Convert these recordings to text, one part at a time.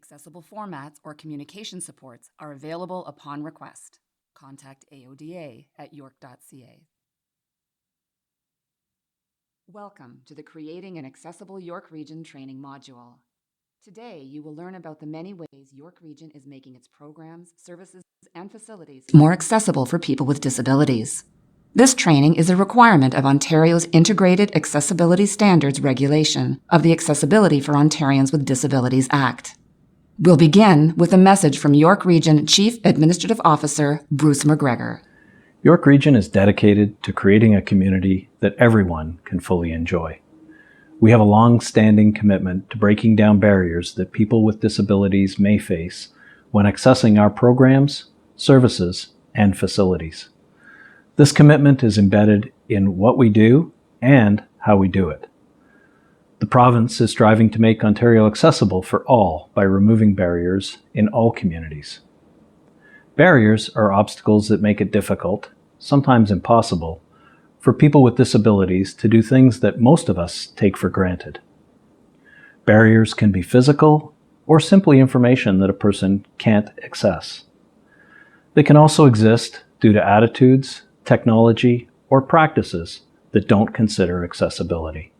Accessible formats or communication supports are available upon request. Contact AODA at york.ca. Welcome to the Creating an Accessible York Region training module. Today, you will learn about the many ways York Region is making its programs, services, and facilities more accessible for people with disabilities. This training is a requirement of Ontario's Integrated Accessibility Standards Regulation of the Accessibility for Ontarians with Disabilities Act. We'll begin with a message from York Region Chief Administrative Officer Bruce McGregor. York Region is dedicated to creating a community that everyone can fully enjoy. We have a long-standing commitment to breaking down barriers that people with disabilities may face when accessing our programs, services, and facilities. This commitment is embedded in what we do and how we do it. The province is striving to make Ontario accessible for all by removing barriers in all communities. Barriers are obstacles that make it difficult, sometimes impossible, for people with disabilities to do things that most of us take for granted. Barriers can be physical or simply information that a person can't access. They can also exist due to attitudes, technology, or practices that don't consider accessibility.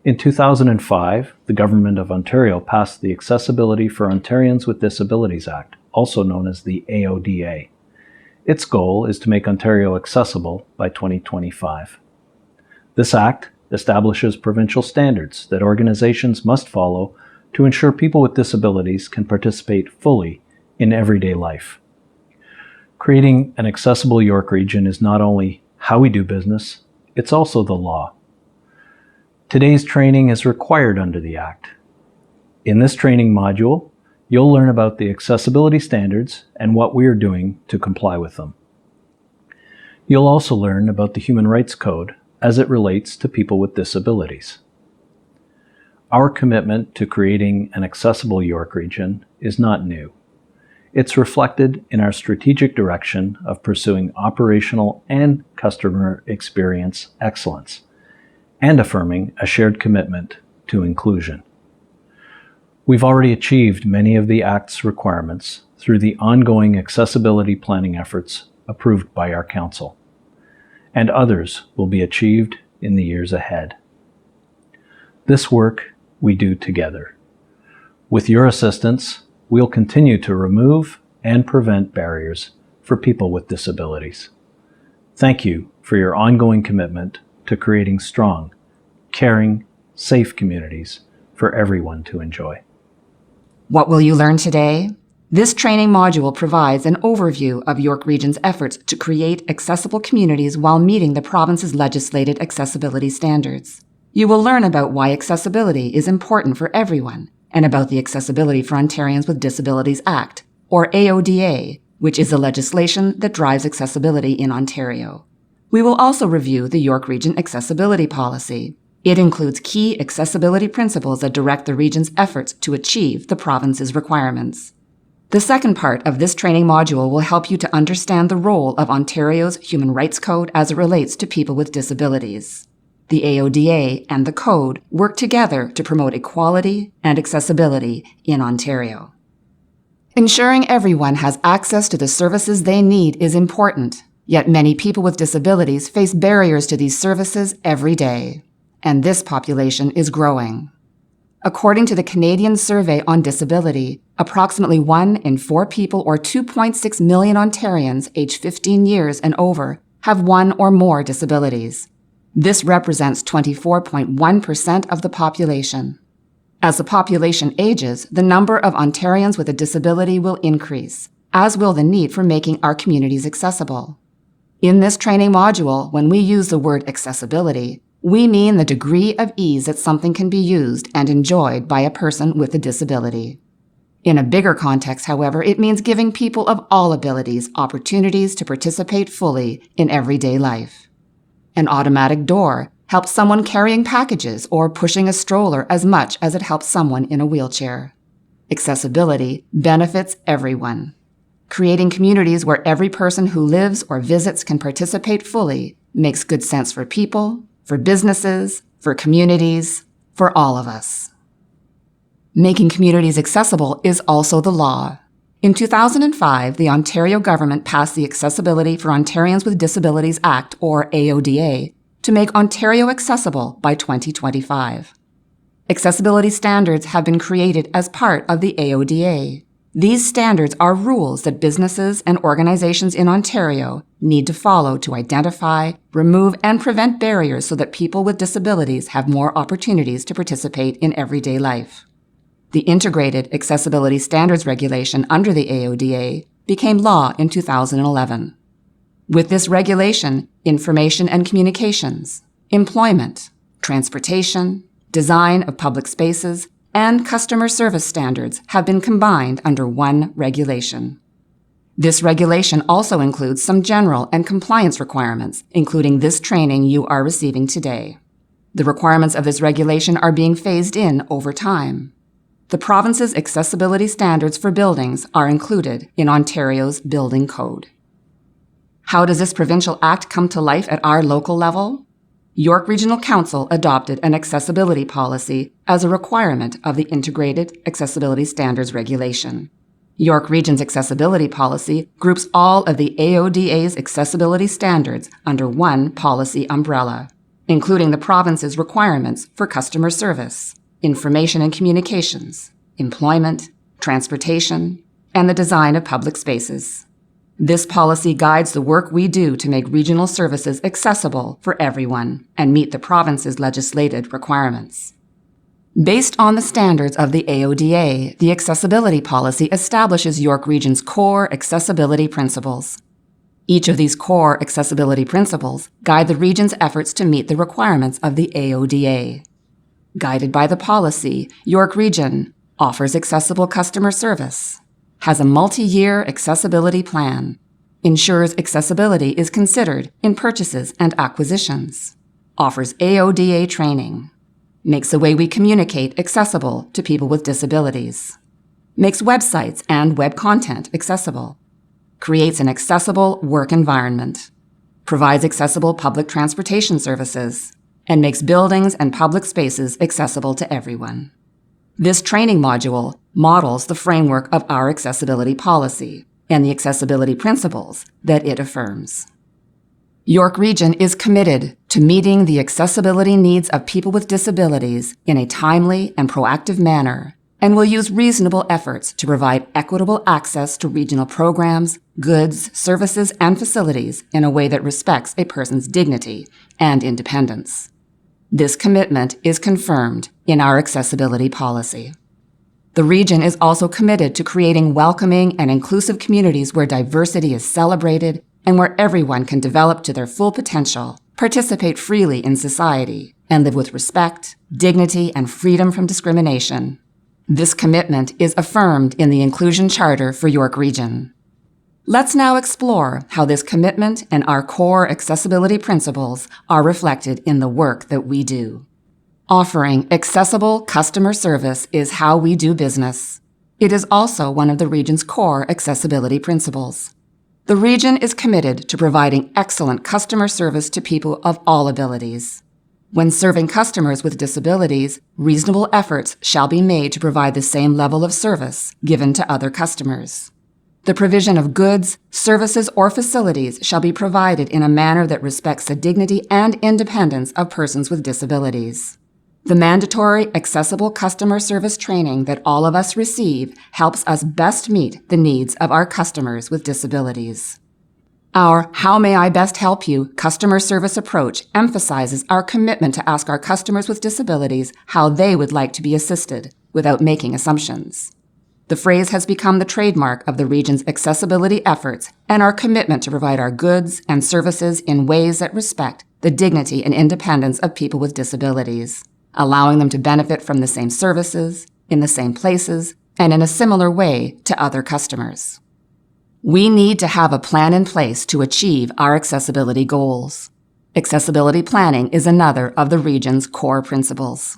In 2005, the Government of Ontario passed the Accessibility for Ontarians with Disabilities Act, also known as the AODA. Its goal is to make Ontario accessible by 2025. This act establishes provincial standards that organizations must follow to ensure people with disabilities can participate fully in everyday life. Creating an accessible York Region is not only how we do business, it's also the law. Today's training is required under the Act. In this training module, you'll learn about the accessibility standards and what we are doing to comply with them. You'll also learn about the Human Rights Code as it relates to people with disabilities. Our commitment to creating an accessible York Region is not new. It's reflected in our strategic direction of pursuing operational and customer experience excellence, and affirming a shared commitment to inclusion. We've already achieved many of the Act's requirements through the ongoing accessibility planning efforts approved by our Council, and others will be achieved in the years ahead. This work we do together. With your assistance, we'll continue to remove and prevent barriers for people with disabilities. Thank you for your ongoing commitment to creating strong, caring, safe communities for everyone to enjoy. What will you learn today? This training module provides an overview of York Region's efforts to create accessible communities while meeting the province's legislated accessibility standards. You will learn about why accessibility is important for everyone and about the Accessibility for Ontarians with Disabilities Act, or AODA, which is the legislation that drives accessibility in Ontario. We will also review the York Region Accessibility Policy. It includes key accessibility principles that direct the region's efforts to achieve the province's requirements. The second part of this training module will help you to understand the role of Ontario's Human Rights Code as it relates to people with disabilities. The AODA and the Code work together to promote equality and accessibility in Ontario. Ensuring everyone has access to the services they need is important. Yet many people with disabilities face barriers to these services every day, and this population is growing. According to the Canadian Survey on Disability, approximately 1 in 4 people, or 2.6 million Ontarians aged 15 years and over, have one or more disabilities. This represents 24.1% of the population. As the population ages, the number of Ontarians with a disability will increase, as will the need for making our communities accessible. In this training module, when we use the word accessibility, we mean the degree of ease that something can be used and enjoyed by a person with a disability. In a bigger context, however, it means giving people of all abilities opportunities to participate fully in everyday life. An automatic door helps someone carrying packages or pushing a stroller as much as it helps someone in a wheelchair. Accessibility benefits everyone. Creating communities where every person who lives or visits can participate fully makes good sense for people, for businesses, for communities, for all of us. Making communities accessible is also the law. In 2005, the Ontario government passed the Accessibility for Ontarians with Disabilities Act, or AODA, to make Ontario accessible by 2025. Accessibility standards have been created as part of the AODA. These standards are rules that businesses and organizations in Ontario need to follow to identify, remove, and prevent barriers so that people with disabilities have more opportunities to participate in everyday life. The Integrated Accessibility Standards Regulation under the AODA became law in 2011. With this regulation, information and communications, employment, transportation, design of public spaces, and customer service standards have been combined under one regulation. This regulation also includes some general and compliance requirements, including this training you are receiving today. The requirements of this regulation are being phased in over time. The province's accessibility standards for buildings are included in Ontario's Building Code. How does this provincial act come to life at our local level? York Regional Council adopted an accessibility policy as a requirement of the Integrated Accessibility Standards Regulation. York Region's accessibility policy groups all of the AODA's accessibility standards under one policy umbrella, including the province's requirements for customer service, information and communications, employment, transportation, and the design of public spaces. This policy guides the work we do to make regional services accessible for everyone and meet the province's legislated requirements. Based on the standards of the AODA, the accessibility policy establishes York Region's core accessibility principles. Each of these core accessibility principles guide the region's efforts to meet the requirements of the AODA. Guided by the policy, York Region offers accessible customer service, has a multi-year accessibility plan, ensures accessibility is considered in purchases and acquisitions, offers AODA training, makes the way we communicate accessible to people with disabilities, makes websites and web content accessible, creates an accessible work environment, provides accessible public transportation services, and makes buildings and public spaces accessible to everyone. This training module models the framework of our accessibility policy and the accessibility principles that it affirms. York Region is committed to meeting the accessibility needs of people with disabilities in a timely and proactive manner and will use reasonable efforts to provide equitable access to regional programs, goods, services, and facilities in a way that respects a person's dignity and independence. This commitment is confirmed in our accessibility policy. The region is also committed to creating welcoming and inclusive communities where diversity is celebrated and where everyone can develop to their full potential, participate freely in society, and live with respect, dignity, and freedom from discrimination. This commitment is affirmed in the Inclusion Charter for York Region. Let's now explore how this commitment and our core accessibility principles are reflected in the work that we do. Offering accessible customer service is how we do business. It is also one of the region's core accessibility principles. The region is committed to providing excellent customer service to people of all abilities. When serving customers with disabilities, reasonable efforts shall be made to provide the same level of service given to other customers. The provision of goods, services, or facilities shall be provided in a manner that respects the dignity and independence of persons with disabilities. The mandatory accessible customer service training that all of us receive helps us best meet the needs of our customers with disabilities. Our How May I Best Help You customer service approach emphasizes our commitment to ask our customers with disabilities how they would like to be assisted without making assumptions. The phrase has become the trademark of the region's accessibility efforts and our commitment to provide our goods and services in ways that respect the dignity and independence of people with disabilities, allowing them to benefit from the same services, in the same places, and in a similar way to other customers. We need to have a plan in place to achieve our accessibility goals. Accessibility planning is another of the region's core principles.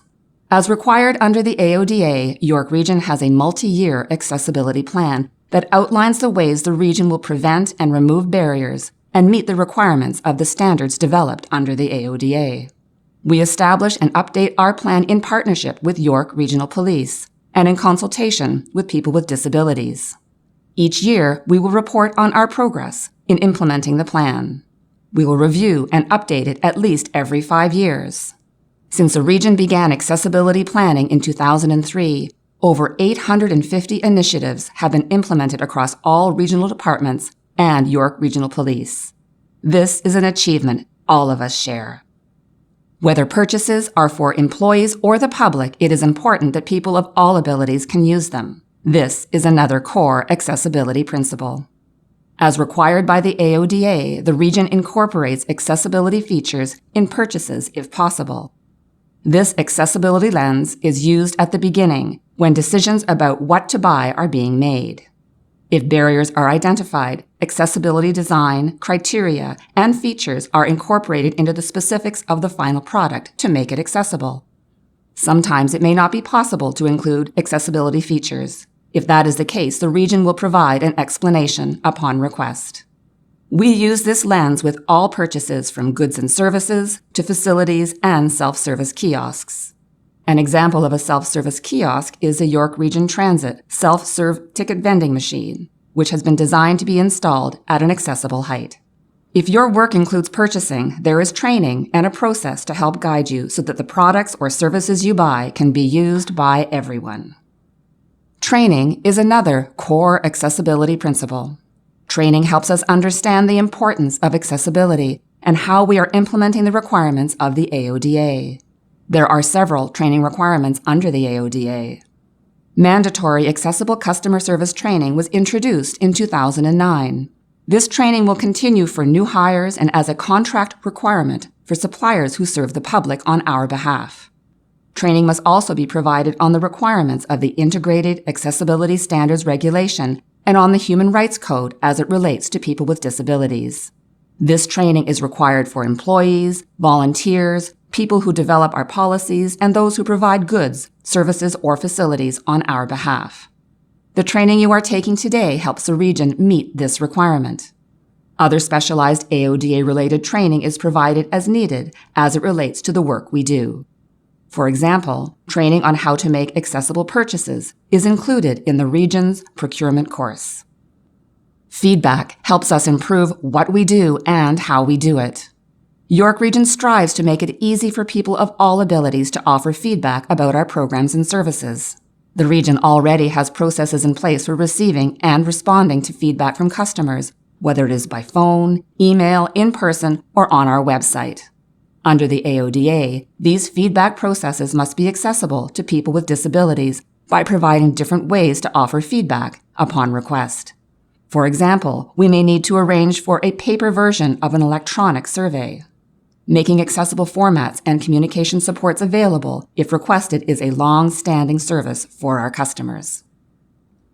As required under the AODA, York Region has a multi-year accessibility plan that outlines the ways the region will prevent and remove barriers and meet the requirements of the standards developed under the AODA. We establish and update our plan in partnership with York Regional Police and in consultation with people with disabilities. Each year, we will report on our progress in implementing the plan. We will review and update it at least every 5 years. Since the region began accessibility planning in 2003, over 850 initiatives have been implemented across all regional departments and York Regional Police. This is an achievement all of us share. Whether purchases are for employees or the public, it is important that people of all abilities can use them. This is another core accessibility principle. As required by the AODA, the region incorporates accessibility features in purchases if possible. This accessibility lens is used at the beginning when decisions about what to buy are being made. If barriers are identified, accessibility design, criteria, and features are incorporated into the specifics of the final product to make it accessible. Sometimes it may not be possible to include accessibility features. If that is the case, the region will provide an explanation upon request. We use this lens with all purchases from goods and services to facilities and self-service kiosks. An example of a self-service kiosk is a York Region Transit self-serve ticket vending machine, which has been designed to be installed at an accessible height. If your work includes purchasing, there is training and a process to help guide you so that the products or services you buy can be used by everyone. Training is another core accessibility principle. Training helps us understand the importance of accessibility and how we are implementing the requirements of the AODA. There are several training requirements under the AODA. Mandatory accessible customer service training was introduced in 2009. This training will continue for new hires and as a contract requirement for suppliers who serve the public on our behalf. Training must also be provided on the requirements of the Integrated Accessibility Standards Regulation and on the Human Rights Code as it relates to people with disabilities. This training is required for employees, volunteers, people who develop our policies, and those who provide goods, services, or facilities on our behalf. The training you are taking today helps the region meet this requirement. Other specialized AODA-related training is provided as needed as it relates to the work we do. For example, training on how to make accessible purchases is included in the region's procurement course. Feedback helps us improve what we do and how we do it. York Region strives to make it easy for people of all abilities to offer feedback about our programs and services. The region already has processes in place for receiving and responding to feedback from customers, whether it is by phone, email, in person, or on our website. Under the AODA, these feedback processes must be accessible to people with disabilities by providing different ways to offer feedback upon request. For example, we may need to arrange for a paper version of an electronic survey. Making accessible formats and communication supports available if requested is a long-standing service for our customers.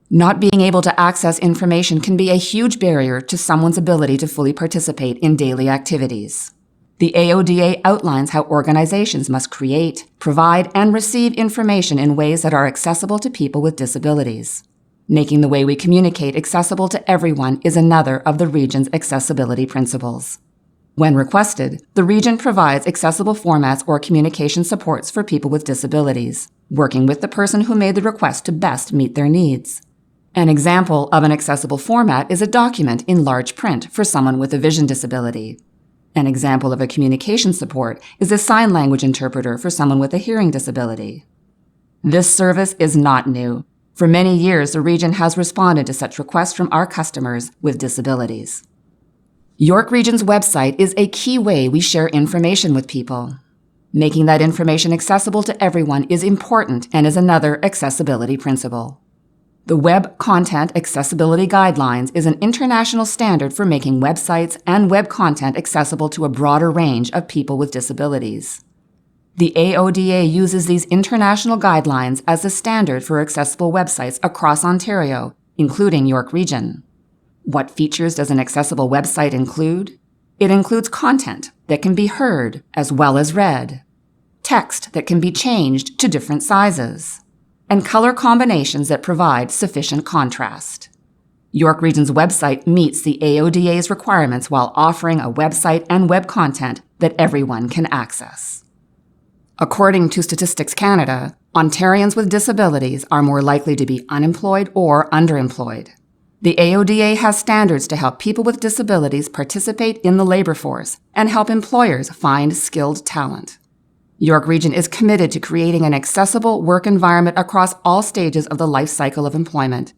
Not being able to access information can be a huge barrier to someone's ability to fully participate in daily activities. The AODA outlines how organizations must create, provide, and receive information in ways that are accessible to people with disabilities. Making the way we communicate accessible to everyone is another of the region's accessibility principles. When requested, the region provides accessible formats or communication supports for people with disabilities, working with the person who made the request to best meet their needs. An example of an accessible format is a document in large print for someone with a vision disability. An example of a communication support is a sign language interpreter for someone with a hearing disability. This service is not new. For many years, the region has responded to such requests from our customers with disabilities. York Region's website is a key way we share information with people. Making that information accessible to everyone is important and is another accessibility principle. The Web Content Accessibility Guidelines is an international standard for making websites and web content accessible to a broader range of people with disabilities. The AODA uses these international guidelines as the standard for accessible websites across Ontario, including York Region. What features does an accessible website include? It includes content that can be heard as well as read, text that can be changed to different sizes, and color combinations that provide sufficient contrast. York Region's website meets the AODA's requirements while offering a website and web content that everyone can access. According to Statistics Canada, Ontarians with disabilities are more likely to be unemployed or underemployed. The AODA has standards to help people with disabilities participate in the labor force and help employers find skilled talent. York Region is committed to creating an accessible work environment across all stages of the life cycle of employment.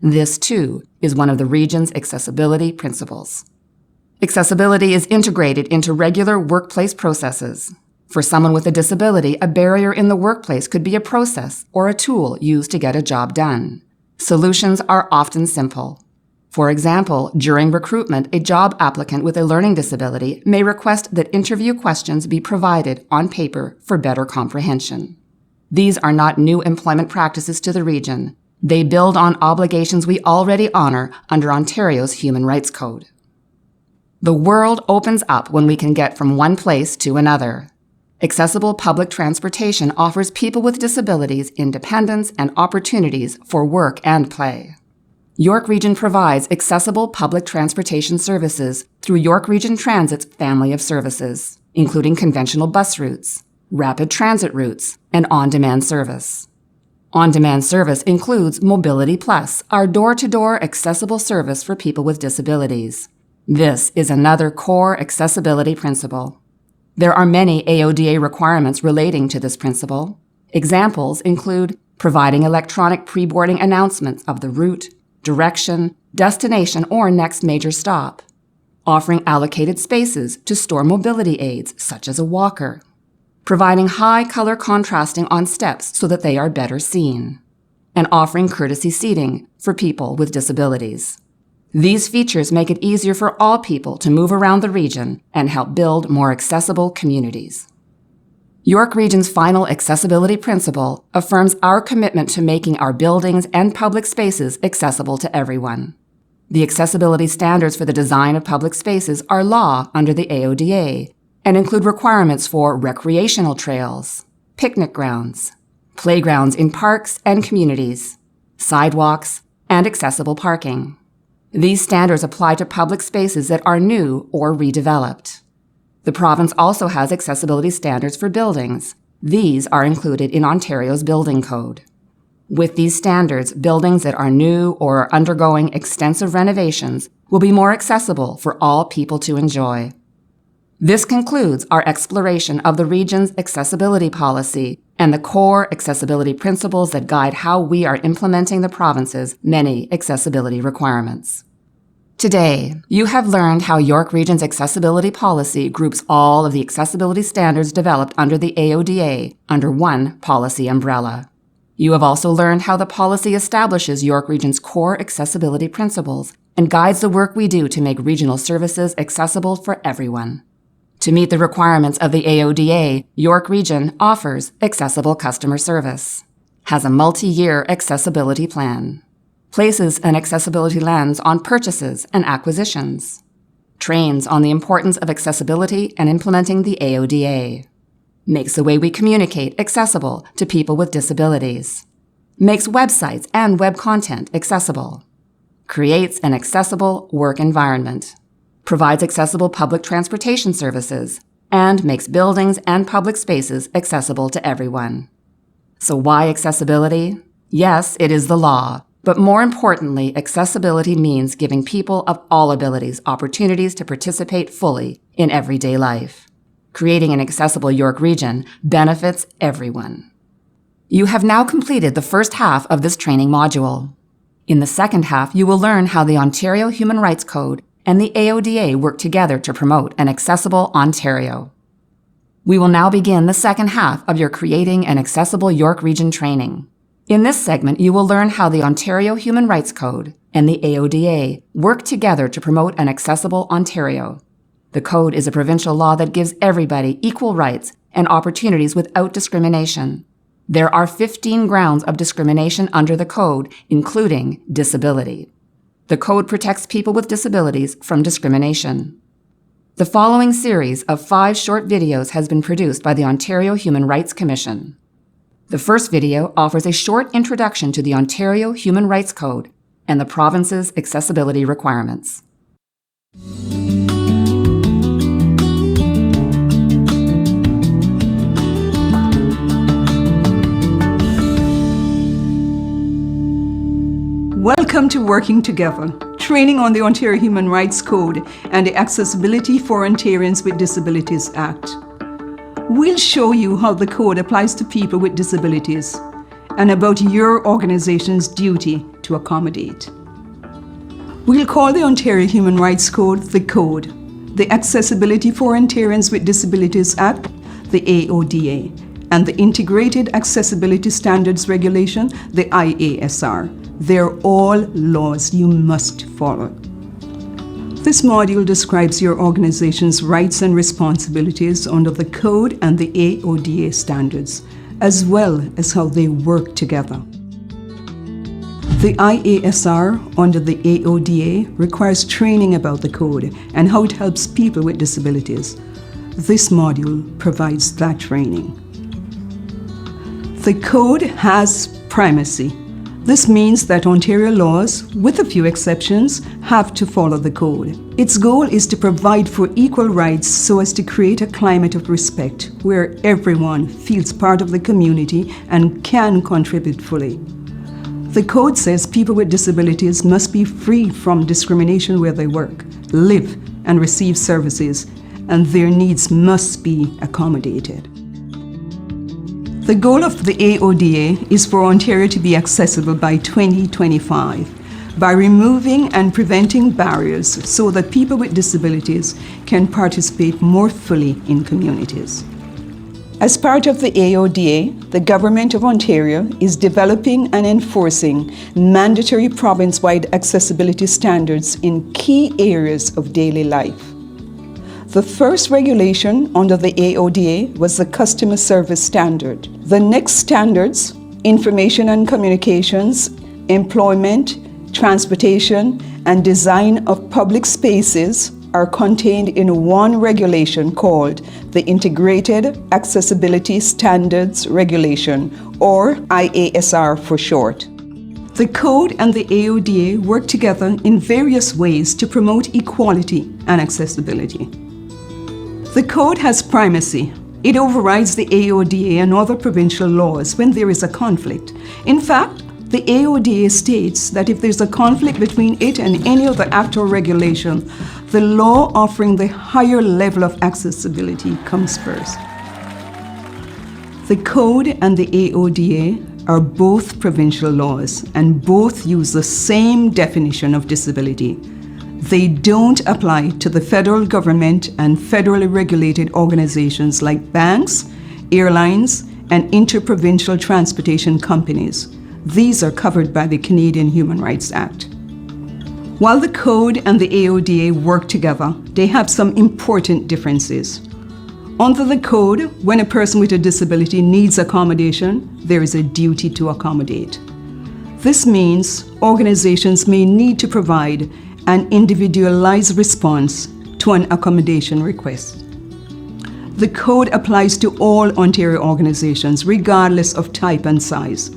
This, too, is one of the region's accessibility principles. Accessibility is integrated into regular workplace processes. For someone with a disability, a barrier in the workplace could be a process or a tool used to get a job done. Solutions are often simple. For example, during recruitment, a job applicant with a learning disability may request that interview questions be provided on paper for better comprehension. These are not new employment practices to the region. They build on obligations we already honor under Ontario's Human Rights Code. The world opens up when we can get from one place to another. Accessible public transportation offers people with disabilities independence and opportunities for work and play. York Region provides accessible public transportation services through York Region Transit's family of services, including conventional bus routes, rapid transit routes, and on-demand service. On-demand service includes Mobility Plus, our door-to-door accessible service for people with disabilities. This is another core accessibility principle. There are many AODA requirements relating to this principle. Examples include providing electronic pre-boarding announcements of the route, direction, destination, or next major stop, offering allocated spaces to store mobility aids such as a walker, providing high color contrasting on steps so that they are better seen, and offering courtesy seating for people with disabilities. These features make it easier for all people to move around the region and help build more accessible communities. York Region's final accessibility principle affirms our commitment to making our buildings and public spaces accessible to everyone. The accessibility standards for the design of public spaces are law under the AODA and include requirements for recreational trails, picnic grounds, playgrounds in parks and communities, sidewalks, and accessible parking. These standards apply to public spaces that are new or redeveloped. The province also has accessibility standards for buildings. These are included in Ontario's Building Code. With these standards, buildings that are new or are undergoing extensive renovations will be more accessible for all people to enjoy. This concludes our exploration of the region's accessibility policy and the core accessibility principles that guide how we are implementing the province's many accessibility requirements. Today, you have learned how York Region's accessibility policy groups all of the accessibility standards developed under the AODA under one policy umbrella. You have also learned how the policy establishes York Region's core accessibility principles and guides the work we do to make regional services accessible for everyone. To meet the requirements of the AODA, York Region offers accessible customer service, has a multi-year accessibility plan, places an accessibility lens on purchases and acquisitions, trains on the importance of accessibility and implementing the AODA, makes the way we communicate accessible to people with disabilities, makes websites and web content accessible, creates an accessible work environment, provides accessible public transportation services, and makes buildings and public spaces accessible to everyone. So why accessibility? Yes, it is the law. But more importantly, accessibility means giving people of all abilities opportunities to participate fully in everyday life. Creating an accessible York Region benefits everyone. You have now completed the first half of this training module. In the second half, you will learn how the Ontario Human Rights Code and the AODA work together to promote an accessible Ontario. We will now begin the second half of your Creating an Accessible York Region training. In this segment, you will learn how the Ontario Human Rights Code and the AODA work together to promote an accessible Ontario. The Code is a provincial law that gives everybody equal rights and opportunities without discrimination. There are 15 grounds of discrimination under the Code, including disability. The Code protects people with disabilities from discrimination. The following series of 5 short videos has been produced by the Ontario Human Rights Commission. The first video offers a short introduction to the Ontario Human Rights Code and the province's accessibility requirements. to working together, training on the Ontario Human Rights Code and the Accessibility for Ontarians with Disabilities Act. We'll show you how the code applies to people with disabilities and about your organization's duty to accommodate. We'll call the Ontario Human Rights Code the Code, the Accessibility for Ontarians with Disabilities Act, the AODA, and the Integrated Accessibility Standards Regulation, the IASR. They're all laws you must follow. This module describes your organization's rights and responsibilities under the Code and the AODA standards, as well as how they work together. The IASR under the AODA requires training about the code and how it helps people with disabilities. This module provides that training. The code has primacy. This means that Ontario laws, with a few exceptions, have to follow the code. Its goal is to provide for equal rights so as to create a climate of respect where everyone feels part of the community and can contribute fully. The code says people with disabilities must be free from discrimination where they work, live, and receive services, and their needs must be accommodated. The goal of the AODA is for Ontario to be accessible by 2025 by removing and preventing barriers so that people with disabilities can participate more fully in communities. As part of the AODA, the Government of Ontario is developing and enforcing mandatory province-wide accessibility standards in key areas of daily life. The first regulation under the AODA was the Customer Service Standard. The next standards, Information and Communications, Employment, Transportation, and Design of Public Spaces are contained in one regulation called the Integrated Accessibility Standards Regulation, or IASR for short. The Code and the AODA work together in various ways to promote equality and accessibility. The Code has primacy. It overrides the AODA and other provincial laws when there is a conflict. In fact, the AODA states that if there's a conflict between it and any other act or regulation, the law offering the higher level of accessibility comes first. The Code and the AODA are both provincial laws and both use the same definition of disability. They don't apply to the federal government and federally regulated organizations like banks, airlines, and interprovincial transportation companies. These are covered by the Canadian Human Rights Act. While the Code and the AODA work together, they have some important differences. Under the Code, when a person with a disability needs accommodation, there is a duty to accommodate. This means organizations may need to provide an individualized response to an accommodation request. The Code applies to all Ontario organizations, regardless of type and size.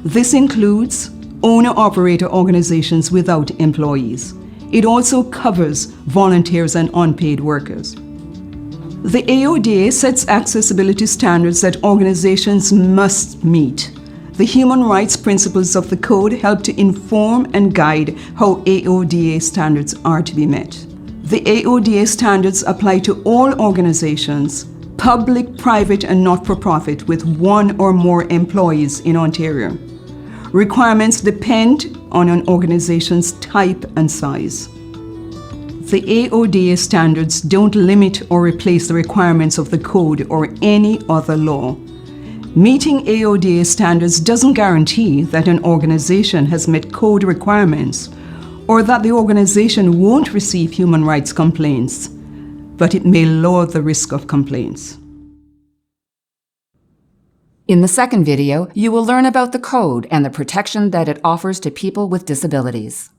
This includes owner-operator organizations without employees. It also covers volunteers and unpaid workers. The AODA sets accessibility standards that organizations must meet. The human rights principles of the Code help to inform and guide how AODA standards are to be met. The AODA standards apply to all organizations, public, private, and not-for-profit with one or more employees in Ontario. Requirements depend on an organization's type and size. The AODA standards don't limit or replace the requirements of the Code or any other law. Meeting AODA standards doesn't guarantee that an organization has met code requirements or that the organization won't receive human rights complaints, but it may lower the risk of complaints. In the second video, you will learn about the Code and the protection that it offers to people with disabilities.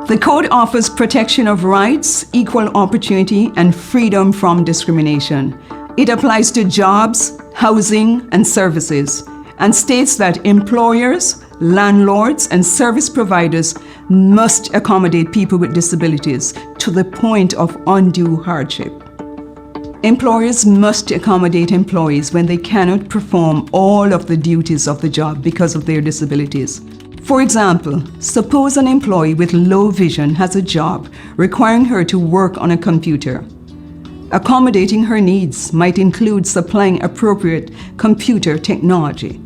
The Code offers protection of rights, equal opportunity, and freedom from discrimination. It applies to jobs, housing, and services, and states that employers, landlords, and service providers must accommodate people with disabilities to the point of undue hardship. Employers must accommodate employees when they cannot perform all of the duties of the job because of their disabilities. For example, suppose an employee with low vision has a job requiring her to work on a computer. Accommodating her needs might include supplying appropriate computer technology.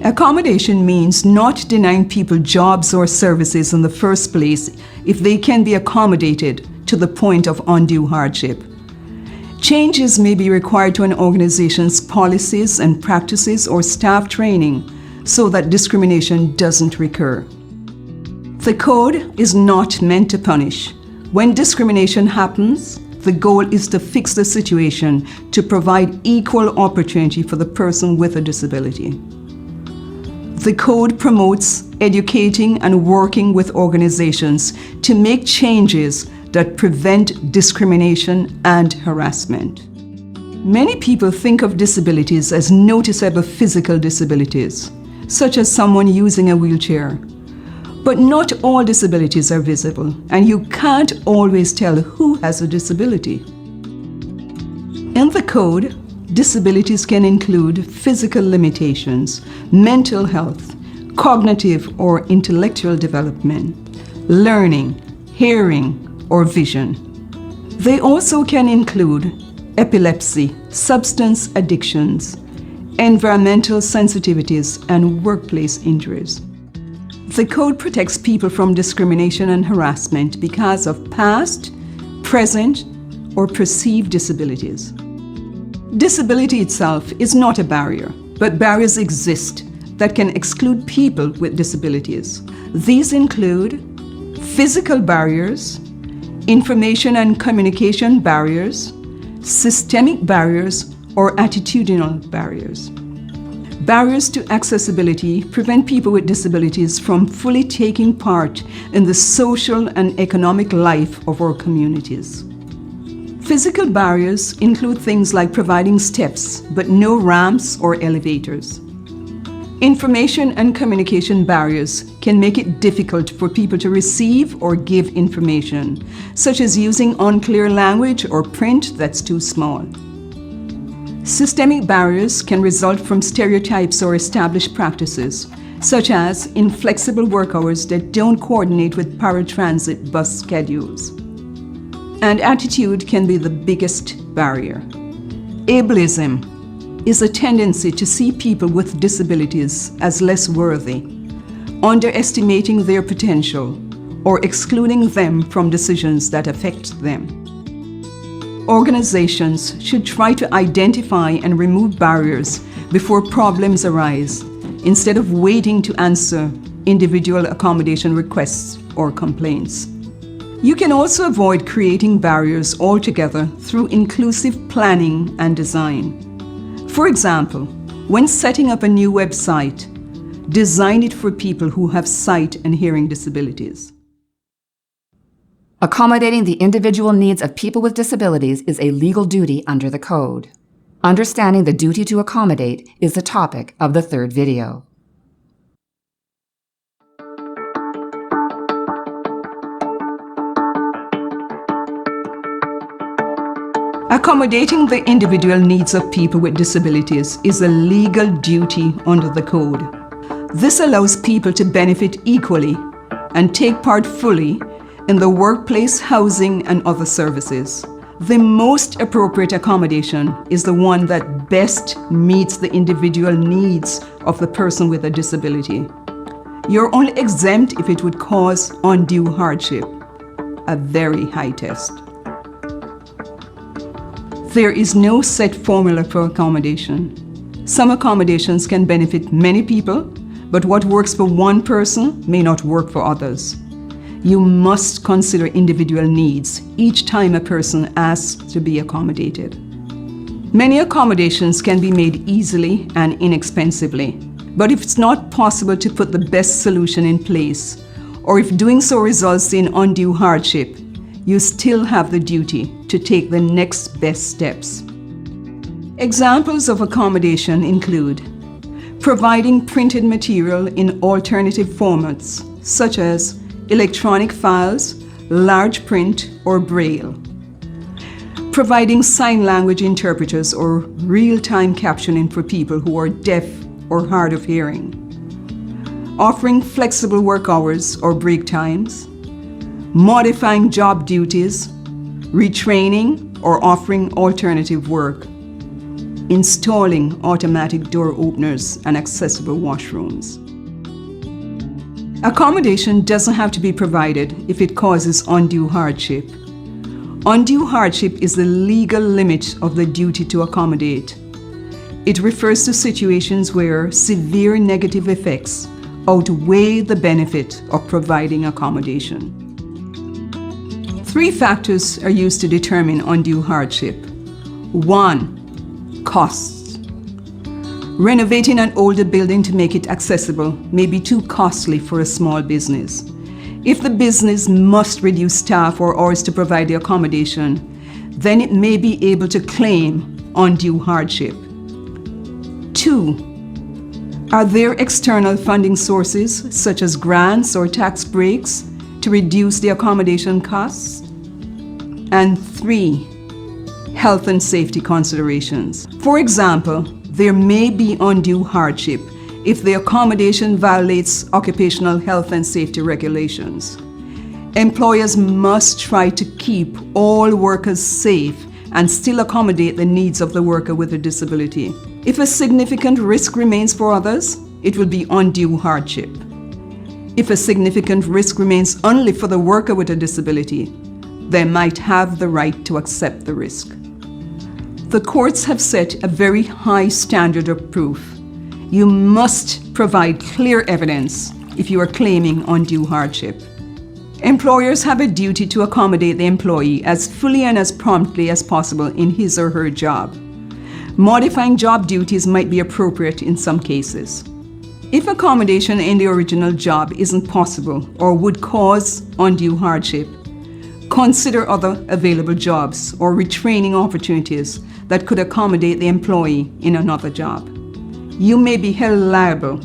Accommodation means not denying people jobs or services in the first place if they can be accommodated to the point of undue hardship. Changes may be required to an organization's policies and practices or staff training so that discrimination doesn't recur. The code is not meant to punish. When discrimination happens, the goal is to fix the situation to provide equal opportunity for the person with a disability. The code promotes educating and working with organizations to make changes that prevent discrimination and harassment. Many people think of disabilities as noticeable physical disabilities, such as someone using a wheelchair. But not all disabilities are visible, and you can't always tell who has a disability. In the code, disabilities can include physical limitations, mental health, cognitive or intellectual development, learning, hearing, or vision. They also can include epilepsy, substance addictions, environmental sensitivities, and workplace injuries. The code protects people from discrimination and harassment because of past, present, or perceived disabilities. Disability itself is not a barrier, but barriers exist that can exclude people with disabilities. These include physical barriers, information and communication barriers, systemic barriers, or attitudinal barriers. Barriers to accessibility prevent people with disabilities from fully taking part in the social and economic life of our communities. Physical barriers include things like providing steps, but no ramps or elevators. Information and communication barriers can make it difficult for people to receive or give information, such as using unclear language or print that's too small. Systemic barriers can result from stereotypes or established practices, such as inflexible work hours that don't coordinate with paratransit bus schedules. And attitude can be the biggest barrier. Ableism is a tendency to see people with disabilities as less worthy, underestimating their potential, or excluding them from decisions that affect them. Organizations should try to identify and remove barriers before problems arise, instead of waiting to answer individual accommodation requests or complaints. You can also avoid creating barriers altogether through inclusive planning and design. For example, when setting up a new website, design it for people who have sight and hearing disabilities. Accommodating the individual needs of people with disabilities is a legal duty under the Code. Understanding the duty to accommodate is the topic of the third video. Accommodating the individual needs of people with disabilities is a legal duty under the Code. This allows people to benefit equally and take part fully in the workplace, housing, and other services. The most appropriate accommodation is the one that best meets the individual needs of the person with a disability. You're only exempt if it would cause undue hardship, a very high test. There is no set formula for accommodation. Some accommodations can benefit many people, but what works for one person may not work for others. You must consider individual needs each time a person asks to be accommodated. Many accommodations can be made easily and inexpensively, but if it's not possible to put the best solution in place, or if doing so results in undue hardship, you still have the duty to take the next best steps. Examples of accommodation include providing printed material in alternative formats, such as electronic files, large print, or braille. providing sign language interpreters or real-time captioning for people who are deaf or hard of hearing, offering flexible work hours or break times, modifying job duties, retraining or offering alternative work, installing automatic door openers and accessible washrooms. Accommodation doesn't have to be provided if it causes undue hardship. Undue hardship is the legal limit of the duty to accommodate. It refers to situations where severe negative effects outweigh the benefit of providing accommodation. 3 factors are used to determine undue hardship. 1. Costs. Renovating an older building to make it accessible may be too costly for a small business. If the business must reduce staff or hours to provide the accommodation, then it may be able to claim undue hardship. 2. Are there external funding sources, such as grants or tax breaks, to reduce the accommodation costs? And 3. Health and safety considerations. For example, there may be undue hardship if the accommodation violates occupational health and safety regulations. Employers must try to keep all workers safe and still accommodate the needs of the worker with a disability. If a significant risk remains for others, it will be undue hardship. If a significant risk remains only for the worker with a disability, they might have the right to accept the risk. The courts have set a very high standard of proof. You must provide clear evidence if you are claiming undue hardship. Employers have a duty to accommodate the employee as fully and as promptly as possible in his or her job. Modifying job duties might be appropriate in some cases. If accommodation in the original job isn't possible or would cause undue hardship, consider other available jobs or retraining opportunities that could accommodate the employee in another job. You may be held liable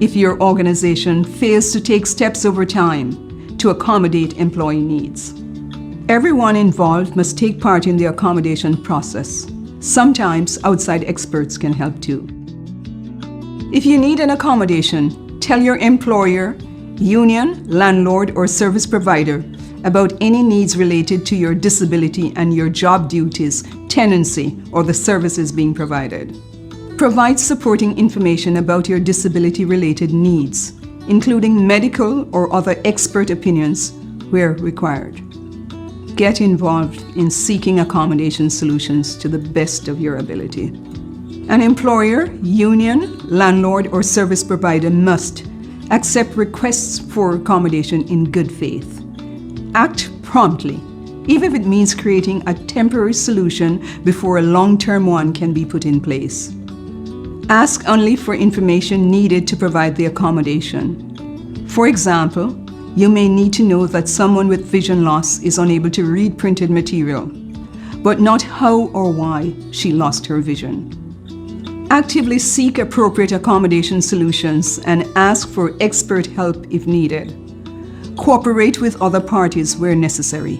if your organization fails to take steps over time to accommodate employee needs. Everyone involved must take part in the accommodation process. Sometimes outside experts can help too. If you need an accommodation, tell your employer, union, landlord, or service provider about any needs related to your disability and your job duties, tenancy, or the services being provided. Provide supporting information about your disability-related needs, including medical or other expert opinions where required. Get involved in seeking accommodation solutions to the best of your ability. An employer, union, landlord, or service provider must accept requests for accommodation in good faith. Act promptly, even if it means creating a temporary solution before a long-term one can be put in place. Ask only for information needed to provide the accommodation. For example, you may need to know that someone with vision loss is unable to read printed material, but not how or why she lost her vision. Actively seek appropriate accommodation solutions and ask for expert help if needed. Cooperate with other parties where necessary.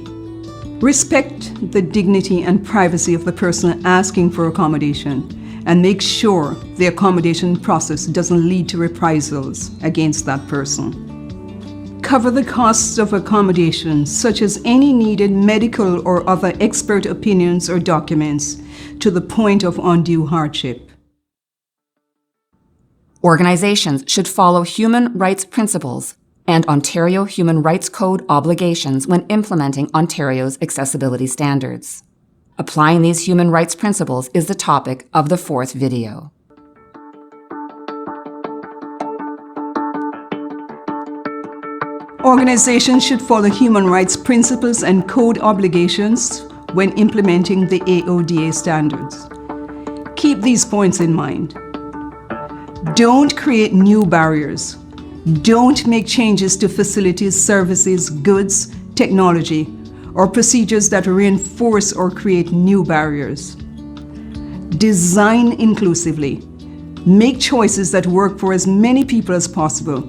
Respect the dignity and privacy of the person asking for accommodation and make sure the accommodation process doesn't lead to reprisals against that person. Cover the costs of accommodation, such as any needed medical or other expert opinions or documents, to the point of undue hardship. Organizations should follow human rights principles and Ontario Human Rights Code obligations when implementing Ontario's accessibility standards. Applying these human rights principles is the topic of the 4th video. Organizations should follow human rights principles and code obligations when implementing the AODA standards. Keep these points in mind. Don't create new barriers. Don't make changes to facilities, services, goods, technology, or procedures that reinforce or create new barriers. Design inclusively. Make choices that work for as many people as possible,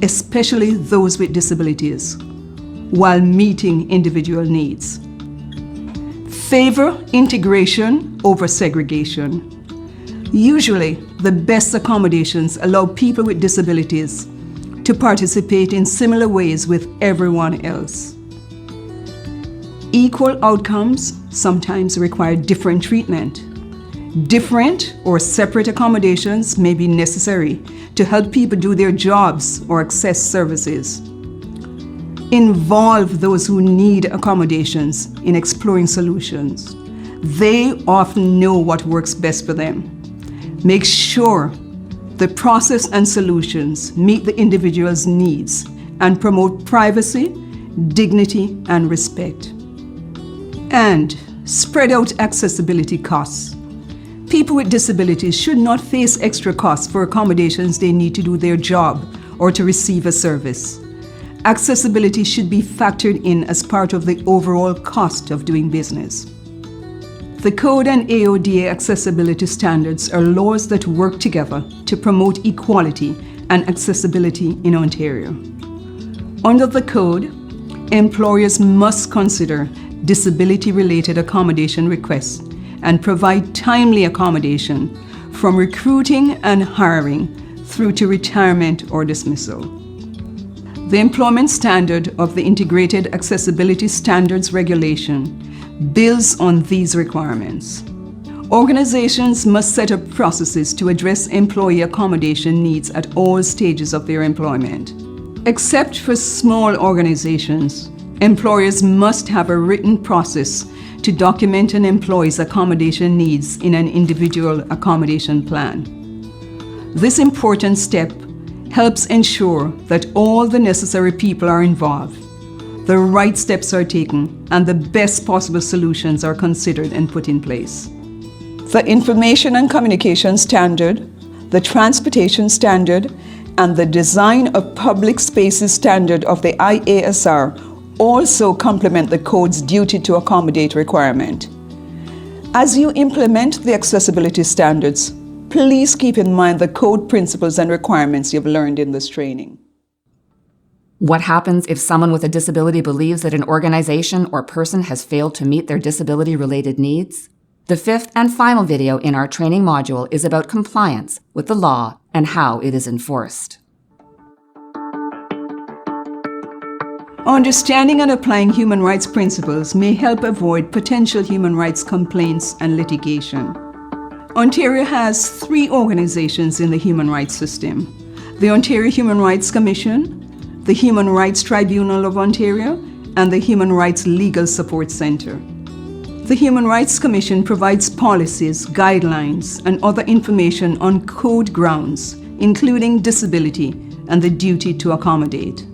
especially those with disabilities, while meeting individual needs. Favor integration over segregation. Usually, the best accommodations allow people with disabilities to participate in similar ways with everyone else. Equal outcomes sometimes require different treatment. Different or separate accommodations may be necessary to help people do their jobs or access services. Involve those who need accommodations in exploring solutions. They often know what works best for them. Make sure the process and solutions meet the individual's needs and promote privacy, dignity, and respect. And spread out accessibility costs. People with disabilities should not face extra costs for accommodations they need to do their job or to receive a service. Accessibility should be factored in as part of the overall cost of doing business. The Code and AODA accessibility standards are laws that work together to promote equality and accessibility in Ontario. Under the Code, employers must consider disability-related accommodation requests and provide timely accommodation from recruiting and hiring through to retirement or dismissal. The employment standard of the Integrated Accessibility Standards Regulation builds on these requirements. Organizations must set up processes to address employee accommodation needs at all stages of their employment. Except for small organizations, employers must have a written process to document an employee's accommodation needs in an individual accommodation plan. This important step helps ensure that all the necessary people are involved, the right steps are taken, and the best possible solutions are considered and put in place. The Information and Communication Standard, the Transportation Standard, and the Design of Public Spaces Standard of the IASR also complement the Code's duty to accommodate requirement. As you implement the accessibility standards, please keep in mind the Code principles and requirements you've learned in this training. What happens if someone with a disability believes that an organization or person has failed to meet their disability-related needs? The fifth and final video in our training module is about compliance with the law and how it is enforced. Understanding and applying human rights principles may help avoid potential human rights complaints and litigation. Ontario has 3 organizations in the human rights system: the Ontario Human Rights Commission, the Human Rights Tribunal of Ontario, and the Human Rights Legal Support Centre. The Human Rights Commission provides policies, guidelines, and other information on code grounds, including disability and the duty to accommodate.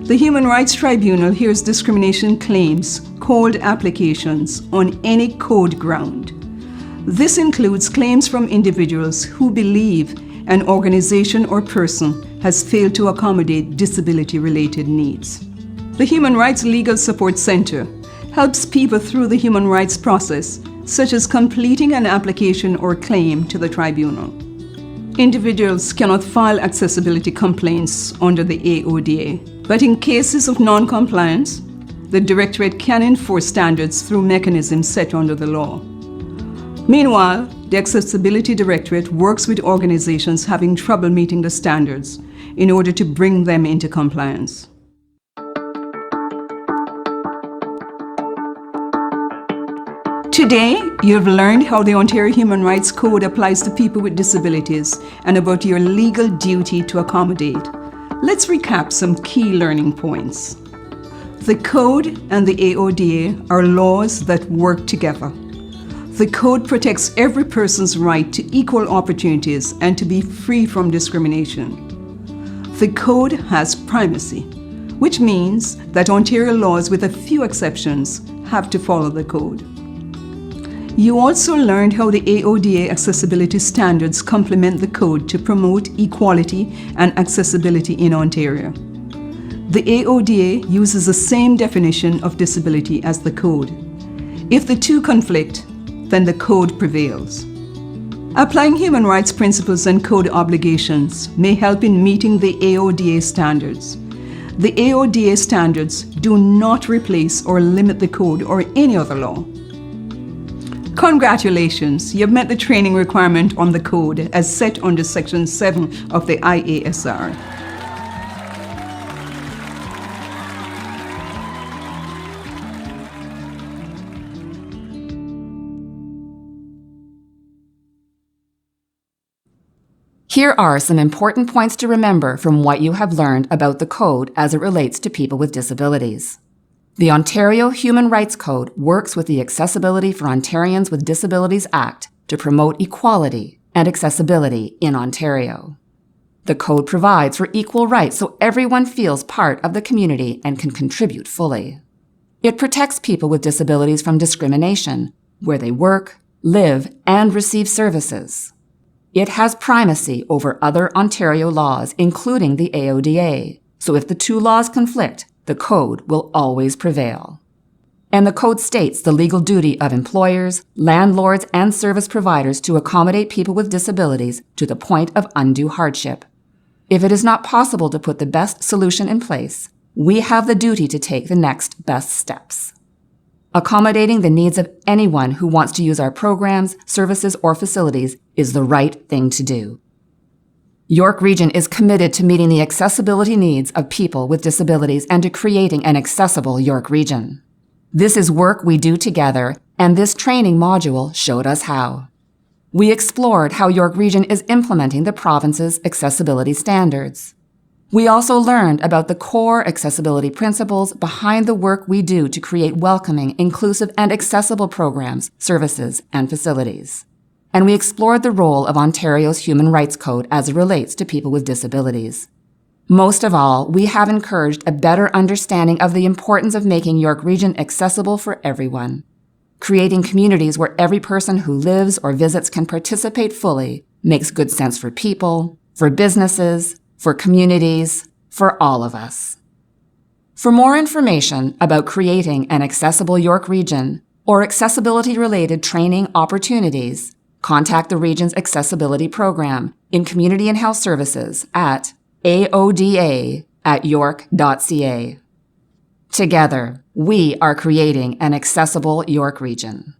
The Human Rights Tribunal hears discrimination claims, code applications on any code ground. This includes claims from individuals who believe an organization or person has failed to accommodate disability-related needs. The Human Rights Legal Support Centre helps people through the human rights process, such as completing an application or claim to the tribunal. Individuals cannot file accessibility complaints under the AODA, but in cases of non-compliance, the Directorate can enforce standards through mechanisms set under the law. Meanwhile, the Accessibility Directorate works with organizations having trouble meeting the standards in order to bring them into compliance. Today, you've learned how the Ontario Human Rights Code applies to people with disabilities and about your legal duty to accommodate. Let's recap some key learning points. The Code and the AODA are laws that work together. The Code protects every person's right to equal opportunities and to be free from discrimination. The Code has primacy, which means that Ontario laws, with a few exceptions, have to follow the Code. You also learned how the AODA accessibility standards complement the Code to promote equality and accessibility in Ontario. The AODA uses the same definition of disability as the Code. If the two conflict, then the Code prevails. Applying human rights principles and Code obligations may help in meeting the AODA standards. The AODA standards do not replace or limit the Code or any other law. Congratulations, you've met the training requirement on the code as set under Section 7 of the IASR. Here are some important points to remember from what you have learned about the code as it relates to people with disabilities. The Ontario Human Rights Code works with the Accessibility for Ontarians with Disabilities Act to promote equality and accessibility in Ontario. The code provides for equal rights so everyone feels part of the community and can contribute fully. It protects people with disabilities from discrimination where they work, live, and receive services. It has primacy over other Ontario laws, including the AODA, so if the two laws conflict, the code will always prevail. And the code states the legal duty of employers, landlords, and service providers to accommodate people with disabilities to the point of undue hardship. If it is not possible to put the best solution in place, we have the duty to take the next best steps. Accommodating the needs of anyone who wants to use our programs, services, or facilities is the right thing to do. York Region is committed to meeting the accessibility needs of people with disabilities and to creating an accessible York Region. This is work we do together, and this training module showed us how. We explored how York Region is implementing the province's accessibility standards. We also learned about the core accessibility principles behind the work we do to create welcoming, inclusive, and accessible programs, services, and facilities. And we explored the role of Ontario's Human Rights Code as it relates to people with disabilities. Most of all, we have encouraged a better understanding of the importance of making York Region accessible for everyone. Creating communities where every person who lives or visits can participate fully makes good sense for people, for businesses, for communities, for all of us. For more information about creating an accessible York Region or accessibility-related training opportunities, contact the Region's Accessibility Program in Community and Health Services at aoda@york.ca. Together, we are creating an accessible York Region.